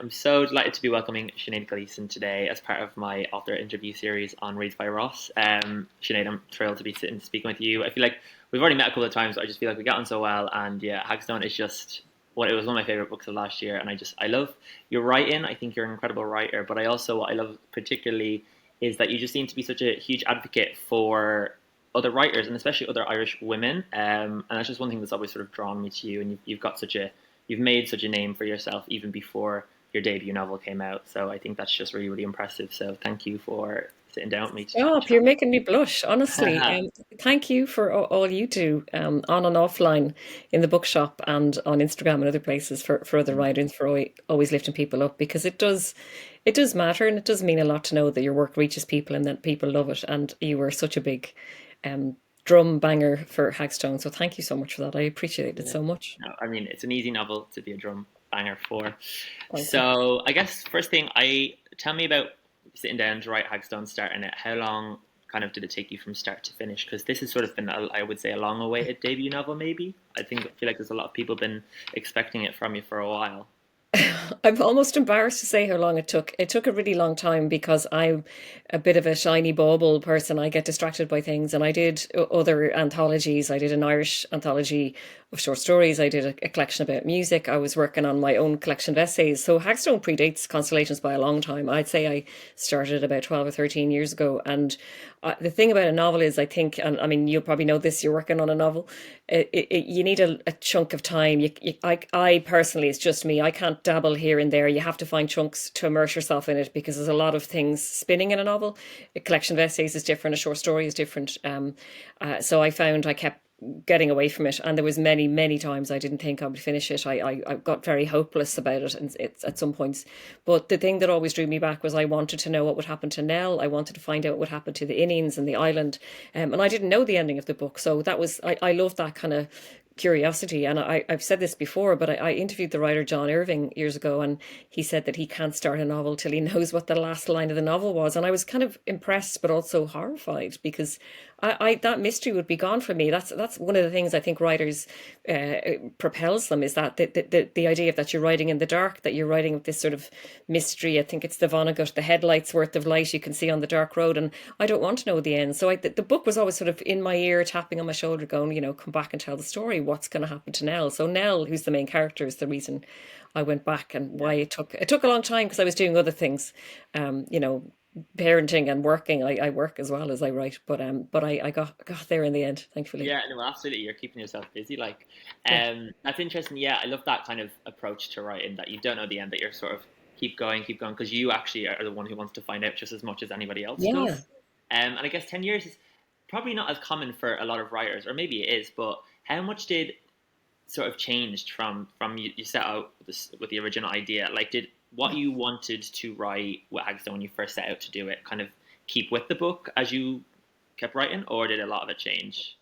I'm so delighted to be welcoming Sinead Gleeson today as part of my author interview series on Reads by Ross. Sinead, I'm thrilled to be sitting speaking with you. I feel like we've already met a couple of times, but I just feel like we get on so well. And yeah, Hagstone is just it was one of my favorite books of last year, and I love your writing. I think you're an incredible writer, but I also what I love particularly is that you just seem to be such a huge advocate for other writers and especially other Irish women. And that's just one thing that's always sort of drawn me to you. And you've got you've made such a name for yourself even before your debut novel came out. So I think that's just really, really impressive. So thank you for sitting down with me to Stop, chat. you're making me blush, honestly. Thank you for all you do on and offline in the bookshop and on Instagram and other places for other writers, for always lifting people up because it does matter and it does mean a lot to know that your work reaches people and that people love it. And you were such a big um, drum banger for Hagstone. So thank you so much for that. I appreciate it Yeah. so much. No, I mean, it's an easy novel to be a drum banger for. Thank you. So I guess first thing, I tell me about sitting down to write Hagstone, starting it. How long kind of did it take you from start to finish? Because this has sort of been, I would say, a long-awaited debut novel. Maybe I feel like there's a lot of people been expecting it from you for a while. I'm almost embarrassed to say how long it took. It took a really long time because I'm a bit of a shiny bauble person. I get distracted by things, and I did other anthologies. I did an Irish anthology of short stories. I did a collection about music. I was working on my own collection of essays. So Hagstone predates Constellations by a long time. I'd say I started about 12 or 13 years ago. And the thing about a novel is, I think, and I mean, you'll probably know this, you're working on a novel, you need a chunk of time. I personally, it's just me, I can't dabble here and there. You have to find chunks to immerse yourself in it because there's a lot of things spinning in a novel. A collection of essays is different, a short story is different. So I found I kept getting away from it, and there was many times I didn't think I would finish it. I got very hopeless about it, and it's at some points. But the thing that always drew me back was I wanted to know what would happen to Nell. I wanted to find out what would happen to the innings and the island, and I didn't know the ending of the book. So that was I loved that kind of curiosity. And I've said this before, but I interviewed the writer John Irving years ago, and he said that he can't start a novel till he knows what the last line of the novel was. And I was kind of impressed, but also horrified because I that mystery would be gone from me. That's one of the things I think writers propels them, is that the idea of that you're writing in the dark, that you're writing with this sort of mystery. I think it's the Vonnegut, the headlights worth of light you can see on the dark road, and I don't want to know the end. So the book was always sort of in my ear, tapping on my shoulder, going, come back and tell the story. What's going to happen to Nell? So Nell, who's the main character, is the reason I went back, and why it took a long time because I was doing other things, parenting and working. I work as well as I write, but I got there in the end, thankfully. Yeah, no, absolutely. You're keeping yourself busy. Yeah. That's interesting. Yeah, I love that kind of approach to writing that you don't know the end, that you're sort of keep going, because you actually are the one who wants to find out just as much as anybody else Yeah. does. And I guess 10 years is probably not as common for a lot of writers, or maybe it is, but how much did sort of changed from you set out with the original idea? Like, did what you wanted to write with Hagstone when you first set out to do it kind of keep with the book as you kept writing, or did a lot of it change?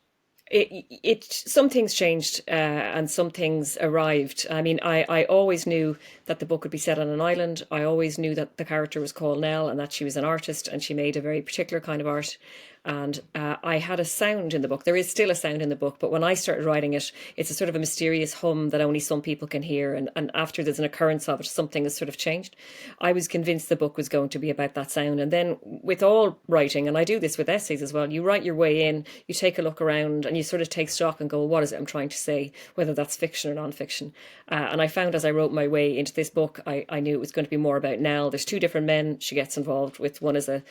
Some things changed, and some things arrived. I mean, I always knew that the book would be set on an island. I always knew that the character was called Nell and that she was an artist and she made a very particular kind of art. And I had a sound in the book. There is still a sound in the book, but when I started writing it, it's a sort of a mysterious hum that only some people can hear. And after there's an occurrence of it, something has sort of changed. I was convinced the book was going to be about that sound. And then with all writing, and I do this with essays as well, you write your way in, you take a look around, and you sort of take stock and go, what is it I'm trying to say, whether that's fiction or non-fiction. And I found as I wrote my way into this book, I knew it was going to be more about Nell. There's two different men she gets involved with. One is an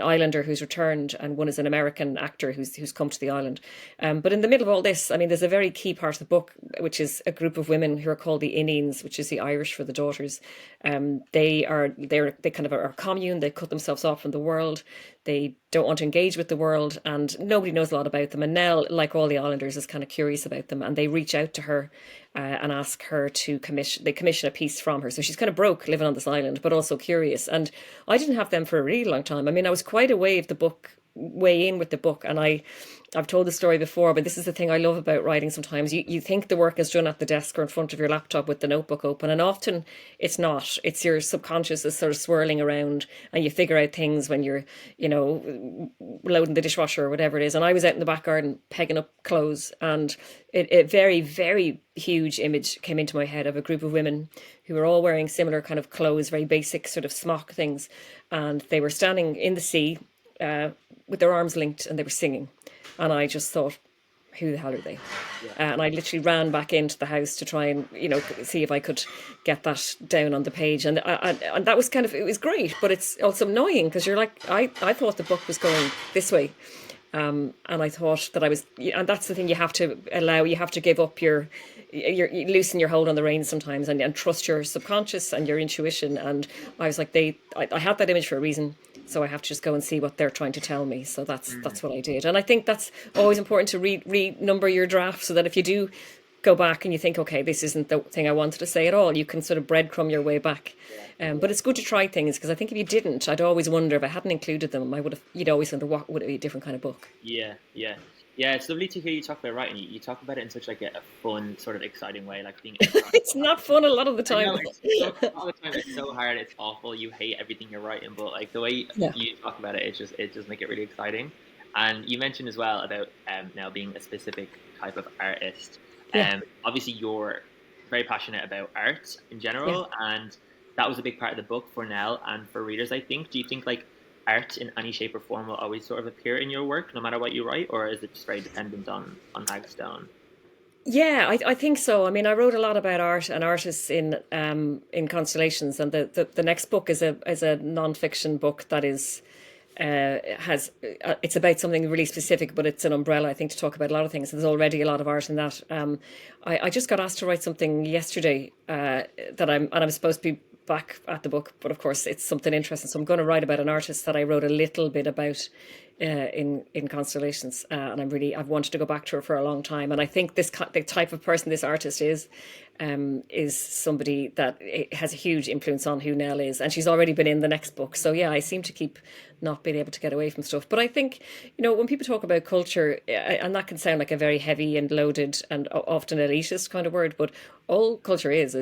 islander who's returned, and one is an American actor who's come to the island. But in the middle of all this, I mean, there's a very key part of the book, which is a group of women who are called the Innings, which is the Irish for the daughters. They kind of are a commune. They cut themselves off from the world. They don't want to engage with the world, and nobody knows a lot about them. And Nell, like all the islanders, is kind of curious about them, and they reach out to her and ask her to commission. They commission a piece from her, so she's kind of broke living on this island, but also curious. And I didn't have them for a really long time. I mean, I was quite aware of the book way in with the book. And I've told the story before, but this is the thing I love about writing. Sometimes you think the work is done at the desk or in front of your laptop with the notebook open, and often it's not. It's your subconscious is sort of swirling around, and you figure out things when you're, loading the dishwasher or whatever it is. And I was out in the back garden pegging up clothes, and a very, very huge image came into my head of a group of women who were all wearing similar kind of clothes, very basic sort of smock things, and they were standing in the sea with their arms linked, and they were singing. And I just thought, who the hell are they? Yeah. And I literally ran back into the house to try and see if I could get that down on the page. And that was it was great, but it's also annoying because you're like, I thought the book was going this way. And I thought that I was, and that's the thing, you have to allow, you have to give up you loosen your hold on the reins sometimes, and trust your subconscious and your intuition. And I was like, I had that image for a reason, so I have to just go and see what they're trying to tell me. So that's what I did. And I think that's always important to renumber your draft, so that if you do go back and you think, okay, this isn't the thing I wanted to say at all, you can sort of breadcrumb your way back. But it's good to try things, because I think if you didn't, I'd always wonder if I hadn't included them, you'd always wonder what would it be a different kind of book. Yeah, yeah, yeah. It's lovely to hear you talk about writing. You talk about it in such like a fun, sort of exciting way, like being. It's not fun a lot of the I time. know a lot of the time it's so hard. It's awful. You hate everything you're writing, but like the way Yeah, you talk about it, it just make it really exciting. And you mentioned as well about now being a specific type of artist. yeah, Obviously you're very passionate about art in yeah. general, and that was a big part of the book for Nell and for readers, I think. Do you think like art in any shape or form will always sort of appear in your work, no matter what you write, or is it just very dependent on Hagstone? Yeah, I think so. I mean, I wrote a lot about art and artists in Constellations, and the next book is a non-fiction book that is has it's about something really specific, but it's an umbrella, I think, to talk about a lot of things. There's already a lot of art in that. I just got asked to write something yesterday that I'm supposed to be back at the book, but of course it's something interesting. So I'm going to write about an artist that I wrote a little bit about in Constellations, and I've wanted to go back to her for a long time. And I think the type of person this artist is somebody that has a huge influence on who Nell is, and she's already been in the next book. So yeah, I seem to keep not being able to get away from stuff. But I think, when people talk about culture, and that can sound like a very heavy and loaded and often elitist kind of word, but all culture is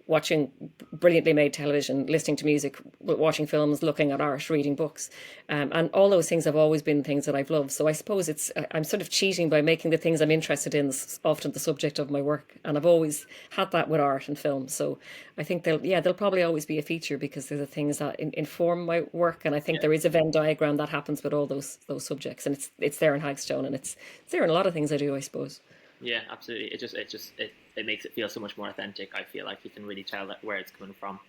watching brilliantly made television, listening to music, watching films, looking at art, reading books, and all those things have always been things that I've loved. So I suppose I'm sort of cheating by making the things I'm interested in often the subject of my work, and I've always had that with art and film. So I think they'll probably always be a feature, because they're the things that inform my work, and I think there is a Venn diagram that happens with all those subjects, and it's there in Hagstone, and it's there in a lot of things I do, I suppose. Yeah, absolutely. It makes it feel so much more authentic. I feel like you can really tell that where it's coming from.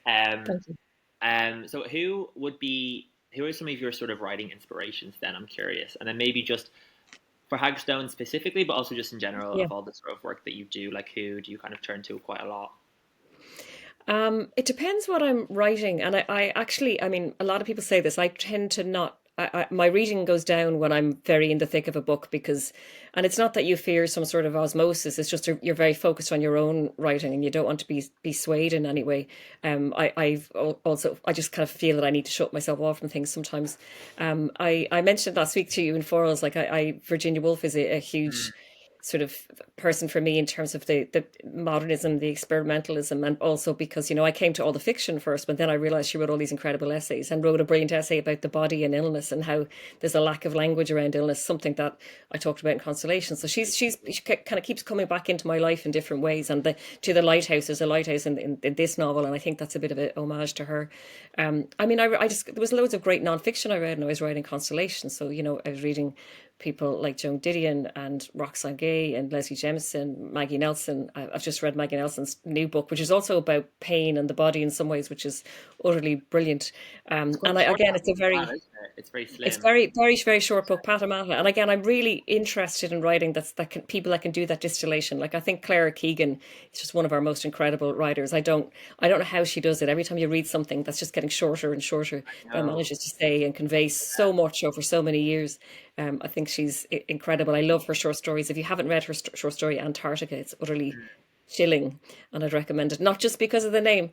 Um, Thank you. so who are some of your sort of writing inspirations then? I'm curious, and then maybe just for Hagstone specifically, but also just in general Yeah. of all the sort of work that you do. Like, who do you kind of turn to quite a lot? It depends what I'm writing, and I actually, I mean, a lot of people say this. I tend to not. My reading goes down when I'm very in the thick of a book, and it's not that you fear some sort of osmosis. It's just you're very focused on your own writing, and you don't want to be swayed in any way. I just kind of feel that I need to shut myself off from things sometimes. I mentioned last week to you in Forals, like Virginia Woolf is a Mm, huge sort of person for me in terms of the modernism, the experimentalism, and also because I came to all the fiction first, but then I realized she wrote all these incredible essays, and wrote a brilliant essay about the body and illness, and how there's a lack of language around illness, something that I talked about in Constellation. So she kind of keeps coming back into my life in different ways, and to the lighthouse, there's a lighthouse in this novel, and I think that's a bit of an homage to her. I mean, I just there was loads of great nonfiction I read when I was writing Constellation. So I was reading people like Joan Didion and Roxane Gay and Leslie Jamison, Maggie Nelson. I've just read Maggie Nelson's new book, which is also about pain and the body in some ways, which is utterly brilliant. it's quite short, Again, that it's a book as well, very isn't it? It's very it's slim. very, very, very short book, Patamata. And again, I'm really interested in writing people that can do that distillation. Like I think Clara Keegan is just one of our most incredible writers. I don't know how she does it. Every time you read something that's just getting shorter and shorter, but No, manages to say and convey so much over so many years. I think she's incredible. I love her short stories. If you haven't read her short story Antarctica, it's utterly chilling, and I'd recommend it, not just because of the name,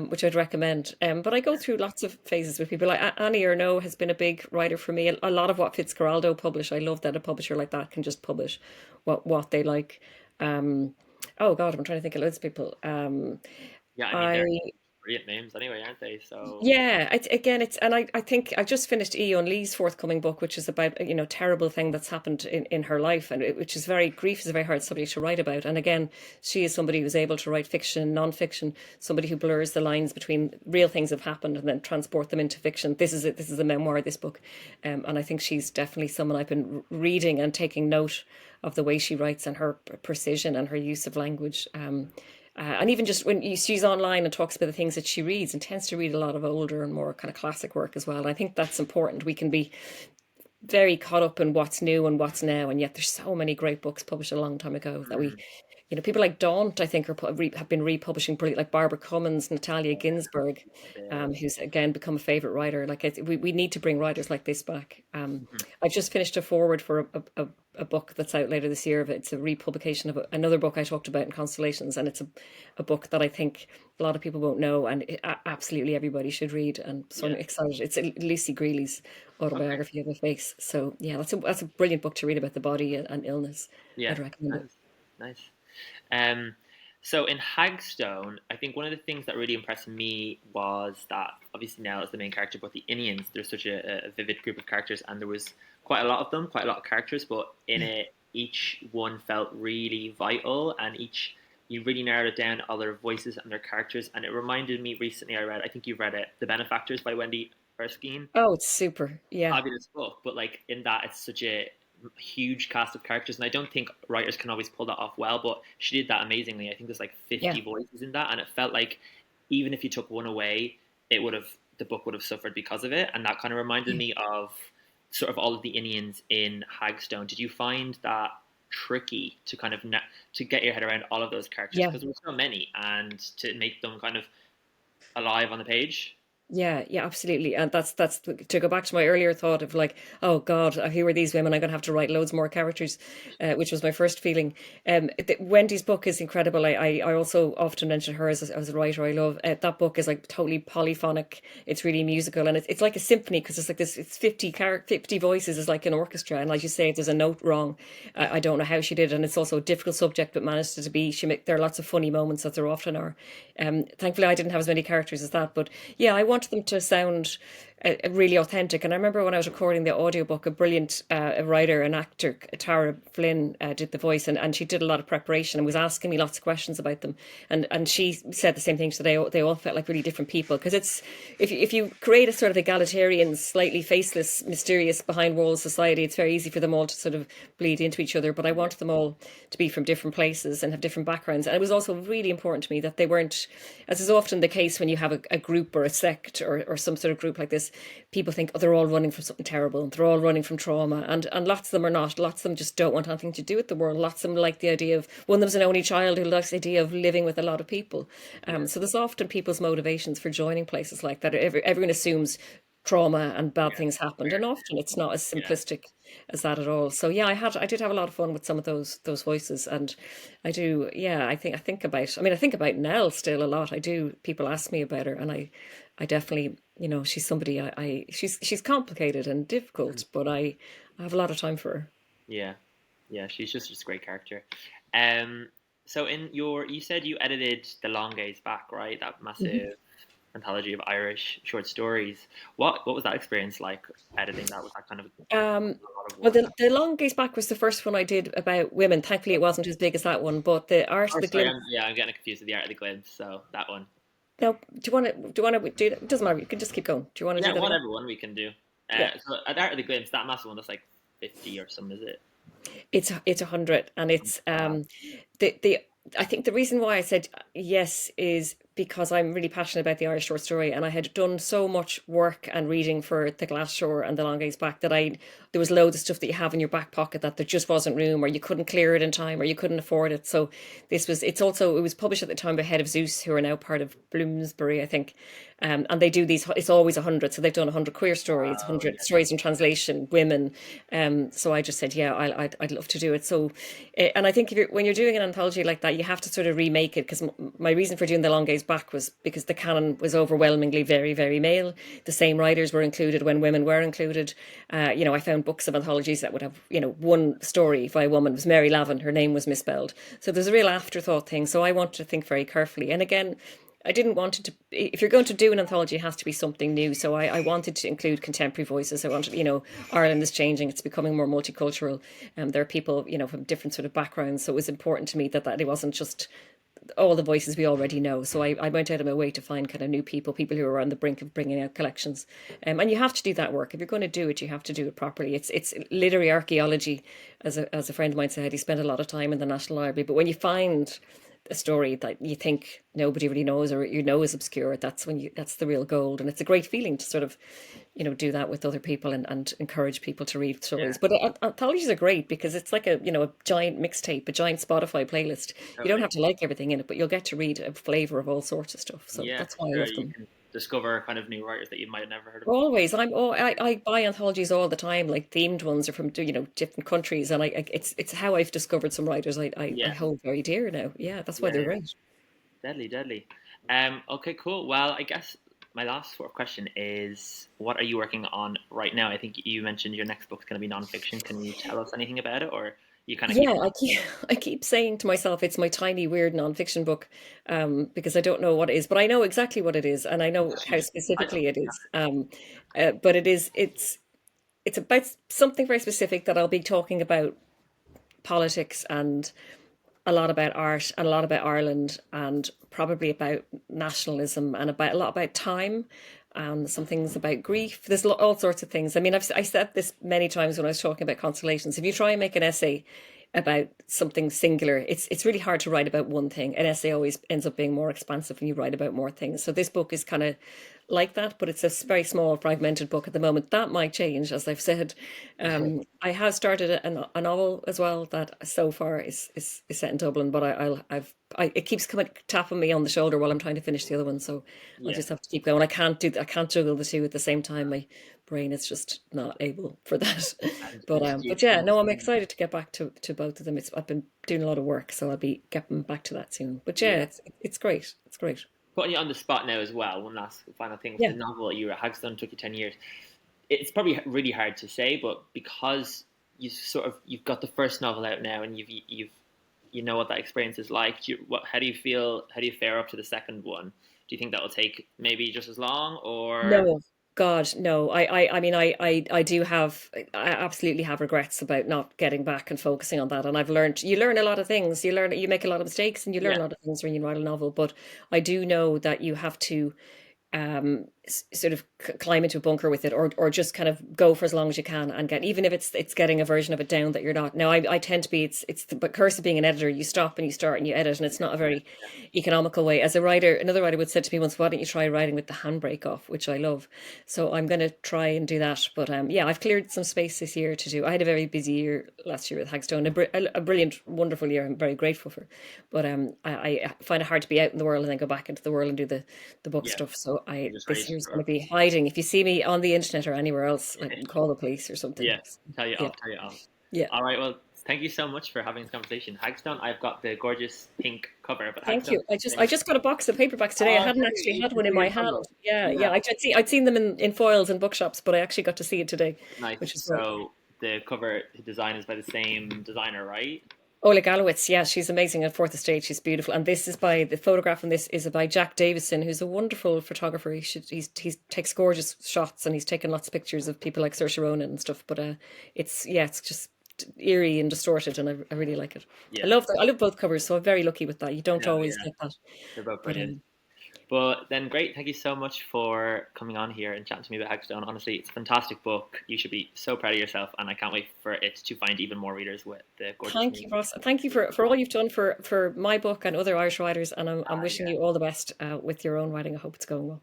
which I'd recommend. But I go through lots of phases with people. Like Annie Ernaux has been a big writer for me. A lot of what Fitzcarraldo publish, I love that a publisher like that can just publish what they like. Um, oh God, I'm trying to think of loads of people. Yeah, I mean I they're brilliant names anyway, aren't they? So Yeah, again, and I think I just finished Ian Lee's forthcoming book, which is about, terrible thing that's happened in her life, and which is very, grief is a very hard subject to write about. And again, she is somebody who's able to write fiction, non-fiction, somebody who blurs the lines between real things have happened and then transport them into fiction. This is it. This is a memoir, this book, and I think she's definitely someone I've been reading and taking note of the way she writes and her precision and her use of language. And even just when she's online and talks about the things that she reads, and tends to read a lot of older and more kind of classic work as well. And I think that's important. We can be very caught up in what's new and what's now, and yet there's so many great books published a long time ago that we, mm, people like Daunt, I think, have been republishing brilliant, like Barbara Cummins, Natalia Ginsburg, yeah. who's again become a favorite writer. Like we need to bring writers like this back. Mhm. I've just finished a forward for a book that's out later this year. It's a republication of another book I talked about in Constellations, and it's a book that I think a lot of people won't know, and absolutely everybody should read. And so I'm Yeah. excited. It's Lucy Greeley's Okay. autobiography of a face. So yeah, that's a brilliant book to read about the body and illness. Yeah. I'd recommend it. Nice. Nice. Um, so in Hagstone, I think one of the things that really impressed me was that obviously Nell is the main character, but the Indians, there's such a vivid group of characters, and there was quite a lot of them, quite a lot of characters, but in Yeah, it, each one felt really vital, and each you really narrowed it down all their voices and their characters, and it reminded me recently. I think you've read it, The Benefactors by Wendy Erskine. oh, it's super. Yeah, Fabulous book, but like in that, it's such a huge cast of characters, and I don't think writers can always pull that off well. But she did that amazingly. I think there's like yeah, 50 voices in that, and it felt like even if you took one away, it would have the book would have suffered because of it, and that kind of reminded yeah. me of sort of all of the Indians in Hagstone. Did you find that tricky to kind of to get your head around all of those characters Yeah, because there were so many, and to make them kind of alive on the page? yeah, absolutely. And that's to go back to my earlier thought of like, oh God, who are these women? I'm gonna have to write loads more characters, which was my first feeling. Wendy's book is incredible. I also often mention her as a writer. I love that book is like totally polyphonic. It's really musical, and it's like a symphony because it's like this. It's 50 voices is like an orchestra, and like you say, if there's a note wrong, I don't know how she did. And it's also a difficult subject, but managed to be. There are lots of funny moments that there often are. Thankfully, I didn't have as many characters as that, but yeah, I wanted them to sound really authentic. And I remember when I was recording the audiobook, a brilliant writer and actor, Tara Flynn, did the voice, and she did a lot of preparation and was asking me lots of questions about them. And she said the same thing. So they all felt like really different people because it's if you create a sort of egalitarian, slightly faceless, mysterious behind walls society, it's very easy for them all to sort of bleed into each other. But I Yeah, wanted them all to be from different places and have different backgrounds. And it was also really important to me that they weren't, as is often the case when you have a group or a sect or some sort of group like this, people think, oh, they're all running from something terrible. They're all running from trauma. And lots of them are not. Lots of them just don't want anything to do with the world. Lots of them like the idea of, one of them's an only child who likes the idea of living with a lot of people. yeah, So there's often people's motivations for joining places like that. Everyone assumes trauma and bad yeah. things happened, and often it's not as Yeah. simplistic as that at all. So yeah, I did have a lot of fun with some of those voices, and I do, yeah, I think about Nell still a lot. I do. People ask me about her, and I definitely, she's somebody she's complicated and Mhm. difficult, but I have a lot of time for her. Yeah, yeah, she's just a great character. Um, so you said you edited The Long Gaze Back, right? That massive anthology of Irish short stories. What was that experience like editing that? Was that kind of Um, a lot of well, work? the Long Gaze Back was the first one I did about women. Thankfully, it wasn't as big as that one, but the Art of Oh, the sorry, Glimpse. I'm getting confused with the Art of the Glimpse. So that one. Now, do you want to do it? It doesn't matter. You can just keep going. Do you want to do Yeah, that again? whatever one we can do. Yeah. So at Art of the Glimpse, that massive one, that's like 50 or something, is it? It's 100, and it's Wow. the I think the reason why I said yes is because I'm really passionate about the Irish short story, and I had done so much work and reading for The Glass Shore and The Long Gaze Back that I there was loads of stuff that you have in your back pocket that there just wasn't room, or you couldn't clear it in time, or you couldn't afford it. So it was published at the time by Head of Zeus, who are now part of Bloomsbury, I think. And they do these. It's always 100, so they've done 100 queer stories, Oh 100 stories in translation, women. So I just said, yeah, I'd love to do it. So, and I think when you're doing an anthology like that, you have to sort of remake it, because my reason for doing The Long Gaze Back was because the canon was overwhelmingly very, very male. The same writers were included when women were included. I found books of anthologies that would have, one story by a woman. It was Mary Lavin. Her name was misspelled. So there's a real afterthought thing. So I wanted to think very carefully. And again, I didn't want it to. If you're going to do an anthology, it has to be something new. So I wanted to include contemporary voices. I wanted, Ireland is changing; it's becoming more multicultural. There are people, from different sort of backgrounds. So it was important to me that it wasn't just all the voices we already know. So I went out of my way to find kind of new people who are on the brink of bringing out collections. And you have to do that work. If you're going to do it, you have to do it properly. It's literary archaeology, as a friend of mine said. He spent a lot of time in the National Library. But when you find a story that you think nobody really knows, or is obscure, that's the real gold. And it's a great feeling to sort of do that with other people, and encourage people to read yeah, stories. But anthologies are great because it's like a giant mixtape, a giant Spotify playlist. You don't totally. have to like everything in it, but you'll get to read a flavor of all sorts of stuff. So Yeah, that's why I sure. love You them. can discover kind of new writers that you might have never heard of before. Always. I buy anthologies all the time, like themed ones are from different countries, and it's how I've discovered some writers I Yeah, hold very dear now. Yeah, that's why yeah, they're yeah. great. Deadly, deadly. Okay, cool. Well, I guess my last sort of question is, what are you working on right now? I think you mentioned your next book's going to be nonfiction. Can you tell us anything about it, or you kind of keep? Yeah, I keep saying to myself it's my tiny weird nonfiction book, because I don't know what it is, but I know exactly what it is, and I know how I don't. specifically it is. But it's about something very specific that I'll be talking about politics, and a lot about art, and a lot about Ireland, and probably about nationalism, and about a lot about time, and some things about grief. There's all sorts of things. I mean, I said this many times when I was talking about constellations. If you try and make an essay about something singular, it's really hard to write about one thing. An essay always ends up being more expansive when you write about more things. So this book is kind of like that, but it's a very small, fragmented book at the moment. That might change, as I've said. I have started a novel as well that so far is set in Dublin, but it keeps coming tapping me on the shoulder while I'm trying to finish the other one. So I'll Yeah, just have to keep going. I can't juggle the two at the same time. My brain is just not able for that. and do you But yeah, think no, I'm excited to get back to both of them. I've been doing a lot of work, so I'll be getting back to that soon. But yeah, yeah, it's great. It's great. putting you on the spot now as well? One last final thing with the Yeah. novel you were at Hagstone took you 10 years. It's probably really hard to say, but because you've got the first novel out now, and you've you know what that experience is like. How do you feel? How do you fare up to the second one? Do you think that will take maybe just as long, or No, God, no. I mean, I do have, I absolutely have regrets about not getting back and focusing on that. And you learn a lot of things. You make a lot of mistakes, and you learn yeah, a lot of things when you write a novel. But I do know that you have to sort of climb into a bunker with it, or just kind of go for as long as you can, and get, even if it's getting a version of it down that you're not. Now I tend to be, it's the curse of being an editor. You stop and you start and you edit, and it's not a very economical way. As a writer, another writer would say to me once, why don't you try writing with the handbrake off, which I love. So I'm going to try and do that. But yeah, I've cleared some space this year to do. I had a very busy year last year with Hagstone, a brilliant, wonderful year. I'm very grateful for. But I find it hard to be out in the world and then go back into the world and do the book yeah, stuff. So you just this hide year's going to or be hiding. If you see me on the internet or anywhere else, like, call the police or something. yeah, tell you Yeah, off, tell you off. yeah. All right, well, thank you so much for having this conversation, Hagstone. I've got the gorgeous pink cover, but Thank Hagstone. you. I just got a box of paperbacks today. I Oh, hadn't okay, actually you had can one in see my in hand. front of. Yeah, Yeah, yeah. I'd seen them in foils in bookshops, but I actually got to see it today, nice. which is great. So the cover design is by the same designer, right? Ola Galowitz, yeah, she's amazing at Fourth Estate. She's beautiful, and this is by the photograph. And this is by Jack Davison, who's a wonderful photographer. He takes gorgeous shots, and he's taken lots of pictures of people like Saoirse Ronan and stuff. But it's just eerie and distorted, and I really like it. Yeah, I love both covers, so I'm very lucky with that. You I don't know. always Yeah, get that, they're both but brilliant. But then, great. Thank you so much for coming on here and chatting to me about Hagstone. Honestly, it's a fantastic book. You should be so proud of yourself, and I can't wait for it to find even more readers with the gorgeous Thank news. you, Ross. Thank you for all you've done for my book and other Irish writers. And I'm wishing Yeah. you all the best with your own writing. I hope it's going well.